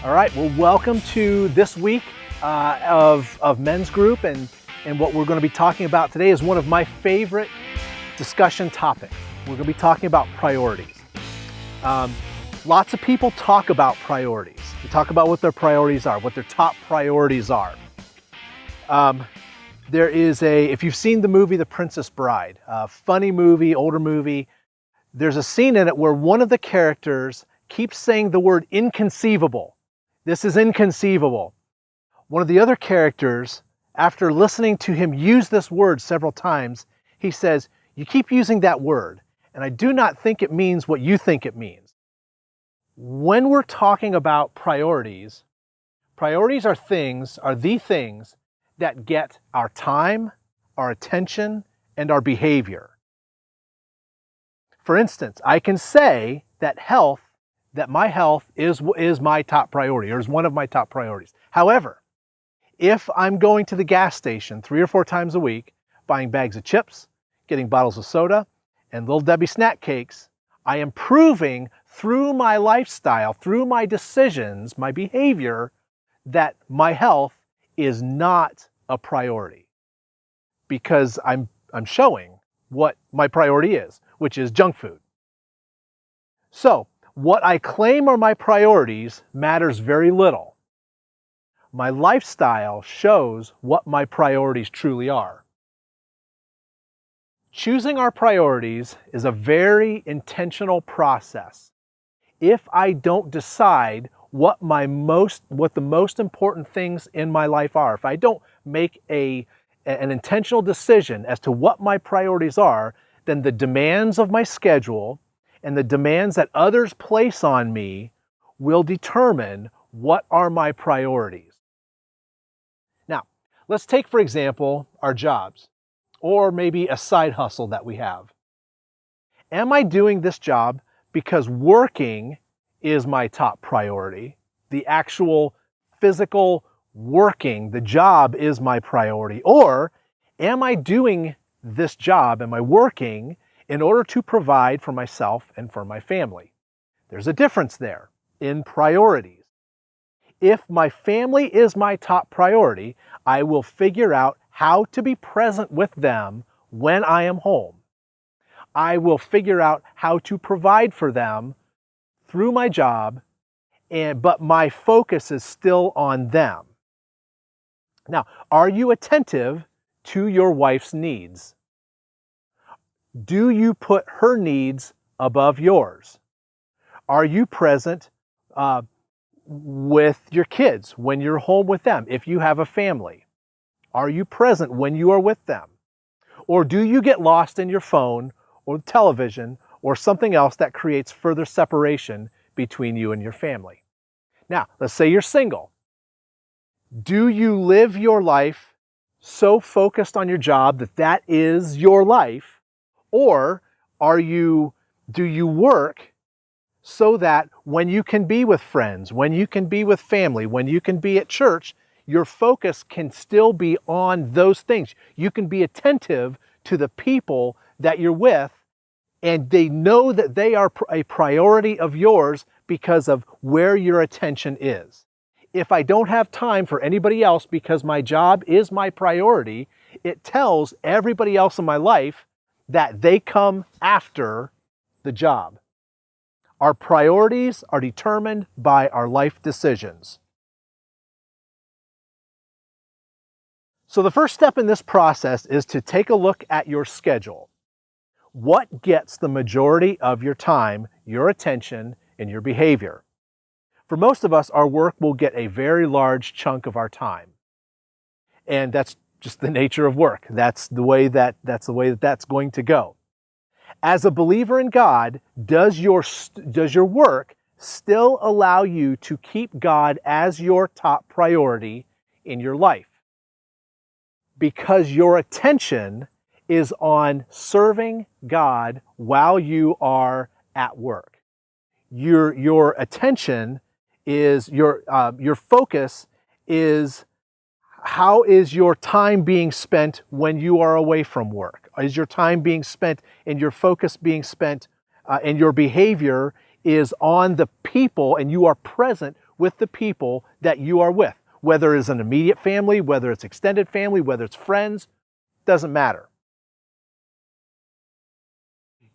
All right, well, welcome to this week of Men's Group, and what we're going to be talking about today is one of my favorite discussion topics. We're going to be talking about priorities. Lots of people talk about priorities. They talk about what their priorities are, what their top priorities are. There is if you've seen the movie The Princess Bride, a funny movie, older movie, there's a scene in it where one of the characters keeps saying the word inconceivable. This is inconceivable. One of the other characters, after listening to him use this word several times, he says, "You keep using that word, and I do not think it means what you think it means." When we're talking about priorities, priorities are the things that get our time, our attention, and our behavior. For instance, I can say that my health is my top priority, or is one of my top priorities. However, if I'm going to the gas station 3 or 4 times a week, buying bags of chips, getting bottles of soda, and Little Debbie snack cakes, I am proving through my lifestyle, through my decisions, my behavior, that my health is not a priority, because I'm showing what my priority is, which is junk food. So, what I claim are my priorities matters very little. My lifestyle shows what my priorities truly are. Choosing our priorities is a very intentional process. If I don't decide what the most important things in my life are, if I don't make an intentional decision as to what my priorities are, then the demands of my schedule and the demands that others place on me will determine what are my priorities. Now, let's take, for example, our jobs, or maybe a side hustle that we have. Am I doing this job because working is my top priority? The actual physical working, the job is my priority. Or am I doing this job, am I working in order to provide for myself and for my family? There's a difference there in priorities. If my family is my top priority, I will figure out how to be present with them when I am home. I will figure out how to provide for them through my job, but my focus is still on them. Now, are you attentive to your wife's needs? Do you put her needs above yours? Are you present with your kids when you're home with them, if you have a family? Are you present when you are with them? Or do you get lost in your phone or television or something else that creates further separation between you and your family? Now, let's say you're single. Do you live your life so focused on your job that is your life? Or do you work so that when you can be with friends, when you can be with family, when you can be at church, your focus can still be on those things. You can be attentive to the people that you're with, and they know that they are a priority of yours because of where your attention is. If I don't have time for anybody else because my job is my priority, it tells everybody else in my life that they come after the job. Our priorities are determined by our life decisions. So the first step in this process is to take a look at your schedule. What gets the majority of your time, your attention, and your behavior? For most of us, our work will get a very large chunk of our time. And that's just the nature of work. That's the way that's going to go. As a believer in God, does your work still allow you to keep God as your top priority in your life? Because your attention is on serving God while you are at work. Your attention is your focus is, how is your time being spent when you are away from work? Is your time being spent and your focus being spent and your behavior is on the people, and you are present with the people that you are with, whether it's an immediate family, whether it's extended family, whether it's friends, doesn't matter.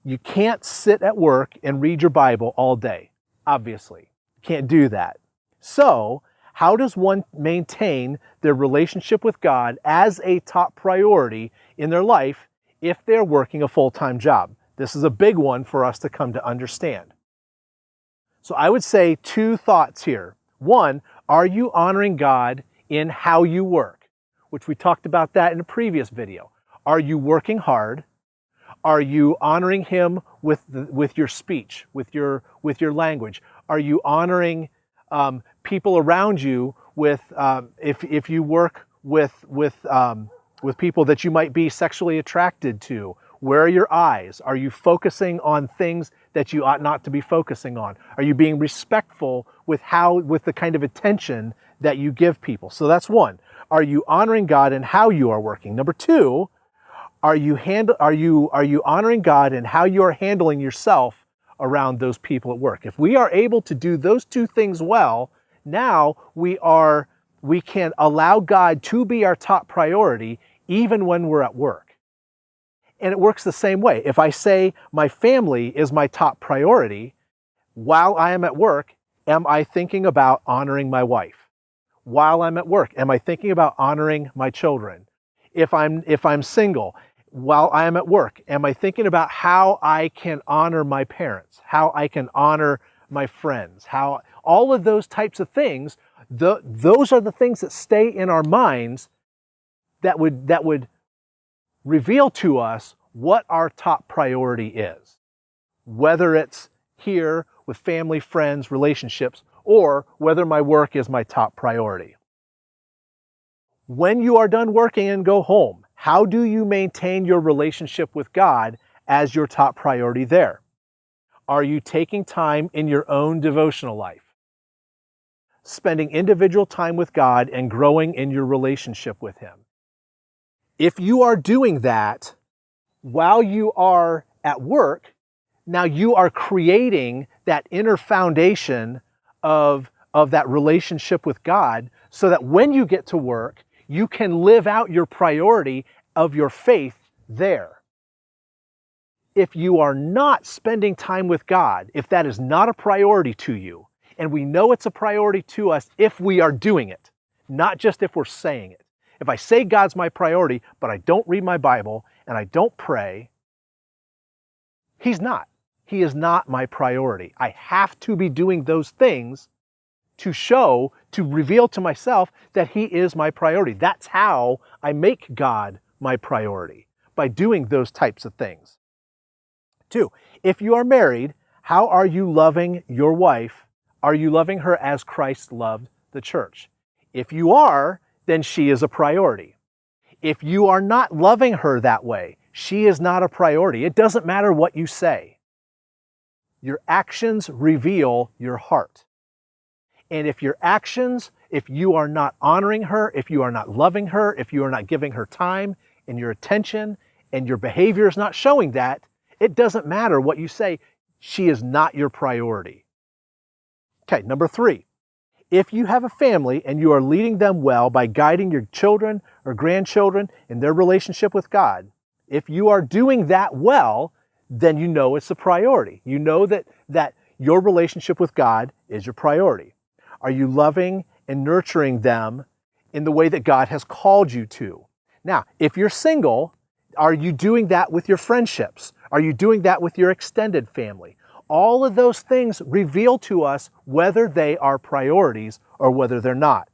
You can't sit at work and read your Bible all day, obviously. Can't do that. So, how does one maintain their relationship with God as a top priority in their life if they're working a full-time job? This is a big one for us to come to understand. So I would say two thoughts here. One, are you honoring God in how you work? Which we talked about that in a previous video. Are you working hard? Are you honoring Him with your speech, with your language? Are you honoring people around you with if you work with people that you might be sexually attracted to? Where are your eyes? Are you focusing on things that you ought not to be focusing on? Are you being respectful with the kind of attention that you give people? So that's one. Are you honoring God in how you are working? Number two, are you honoring God in how you are handling yourself around those people at work? If we are able to do those two things well, now we can allow God to be our top priority even when we're at work. And it works the same way. If I say my family is my top priority, while I am at work, am I thinking about honoring my wife? While I'm at work, am I thinking about honoring my children? If I'm single, while I am at work, am I thinking about how I can honor my parents, how I can honor my friends, how all of those types of things, those are the things that stay in our minds that would reveal to us what our top priority is, whether it's here with family, friends, relationships, or whether my work is my top priority. When you are done working and go home, how do you maintain your relationship with God as your top priority there? Are you taking time in your own devotional life? Spending individual time with God and growing in your relationship with Him? If you are doing that while you are at work, now you are creating that inner foundation of that relationship with God so that when you get to work, you can live out your priority of your faith there. If you are not spending time with God, if that is not a priority to you, and we know it's a priority to us if we are doing it, not just if we're saying it. If I say God's my priority, but I don't read my Bible and I don't pray, He's not. He is not my priority. I have to be doing those things to reveal to myself that He is my priority. That's how I make God my priority, by doing those types of things. Two, if you are married, how are you loving your wife? Are you loving her as Christ loved the church? If you are, then she is a priority. If you are not loving her that way, she is not a priority. It doesn't matter what you say. Your actions reveal your heart. And if you are not honoring her, if you are not loving her, if you are not giving her time and your attention, and your behavior is not showing that, it doesn't matter what you say. She is not your priority. Okay, number three. If you have a family and you are leading them well by guiding your children or grandchildren in their relationship with God, if you are doing that well, then you know it's a priority. You know that your relationship with God is your priority. Are you loving and nurturing them in the way that God has called you to? Now, if you're single, are you doing that with your friendships? Are you doing that with your extended family? All of those things reveal to us whether they are priorities or whether they're not.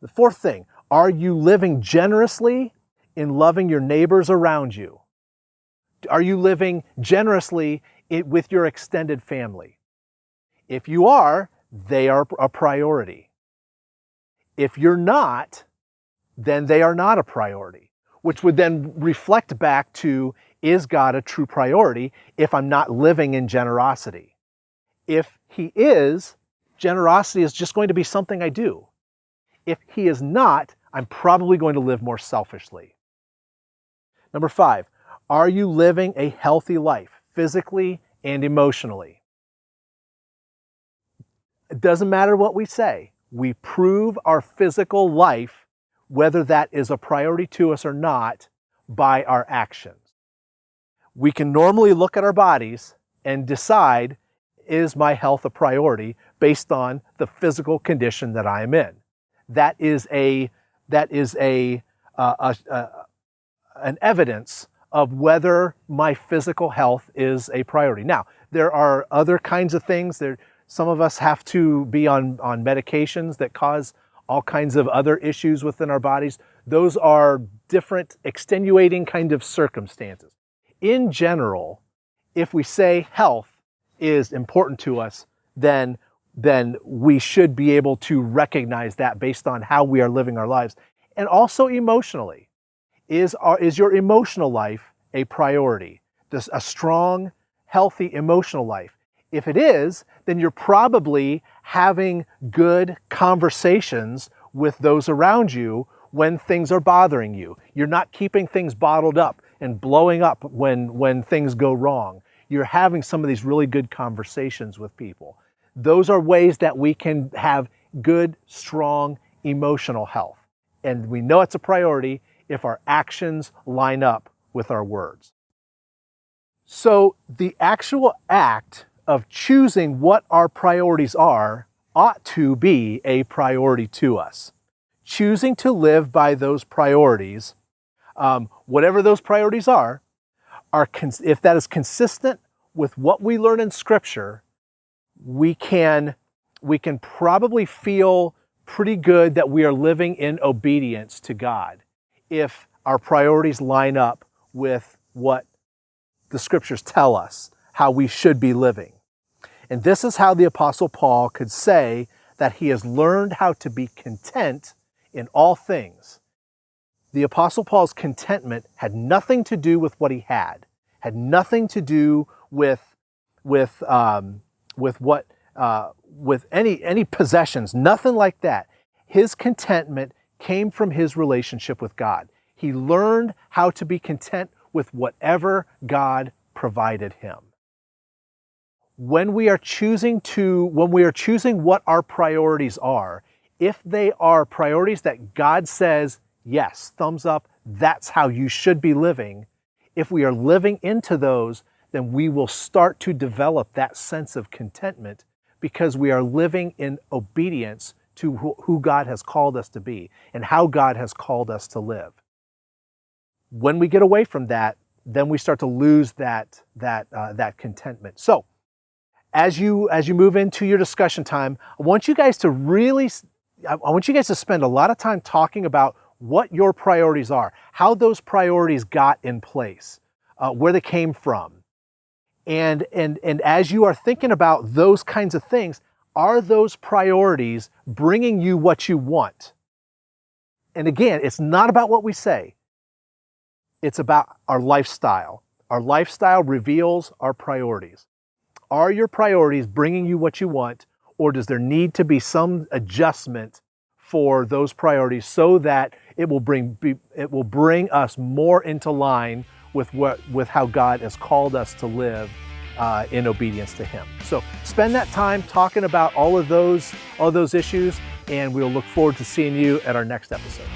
The fourth thing, are you living generously in loving your neighbors around you? Are you living generously with your extended family? If you are, they are a priority. If you're not, then they are not a priority, which would then reflect back to, is God a true priority if I'm not living in generosity? If He is, generosity is just going to be something I do. If He is not, I'm probably going to live more selfishly. Number five, are you living a healthy life, physically and emotionally? It doesn't matter what we say. We prove our physical life, whether that is a priority to us or not, by our actions. We can normally look at our bodies and decide, is my health a priority based on the physical condition that I am in? That is an evidence of whether my physical health is a priority. Now, there are other kinds of things. Some of us have to be on medications that cause all kinds of other issues within our bodies. Those are different extenuating kind of circumstances. In general, if we say health is important to us, then we should be able to recognize that based on how we are living our lives. And also emotionally. Is your emotional life a priority? Does a strong, healthy emotional life? If it is, then you're probably having good conversations with those around you when things are bothering you. You're not keeping things bottled up and blowing up when things go wrong. You're having some of these really good conversations with people. Those are ways that we can have good, strong emotional health. And we know it's a priority if our actions line up with our words. So the actual act of choosing what our priorities are ought to be a priority to us. Choosing to live by those priorities, whatever those priorities are if that is consistent with what we learn in Scripture, we can probably feel pretty good that we are living in obedience to God if our priorities line up with what the Scriptures tell us how we should be living. And this is how the Apostle Paul could say that he has learned how to be content in all things. The Apostle Paul's contentment had nothing to do with what he had nothing to do with any possessions, nothing like that. His contentment came from his relationship with God. He learned how to be content with whatever God provided him. When we are choosing what our priorities are, if they are priorities that God says, yes, thumbs up, that's how you should be living, if we are living into those, then we will start to develop that sense of contentment because we are living in obedience to who God has called us to be and how God has called us to live. When we get away from that, then we start to lose that contentment. So, as you move into your discussion time, I want you guys to spend a lot of time talking about what your priorities are, how those priorities got in place, where they came from. And as you are thinking about those kinds of things, are those priorities bringing you what you want? And again, it's not about what we say. It's about our lifestyle. Our lifestyle reveals our priorities. Are your priorities bringing you what you want, or does there need to be some adjustment for those priorities so that it will bring us more into line with how God has called us to live in obedience to Him? So spend that time talking about all of those issues, and we'll look forward to seeing you at our next episode.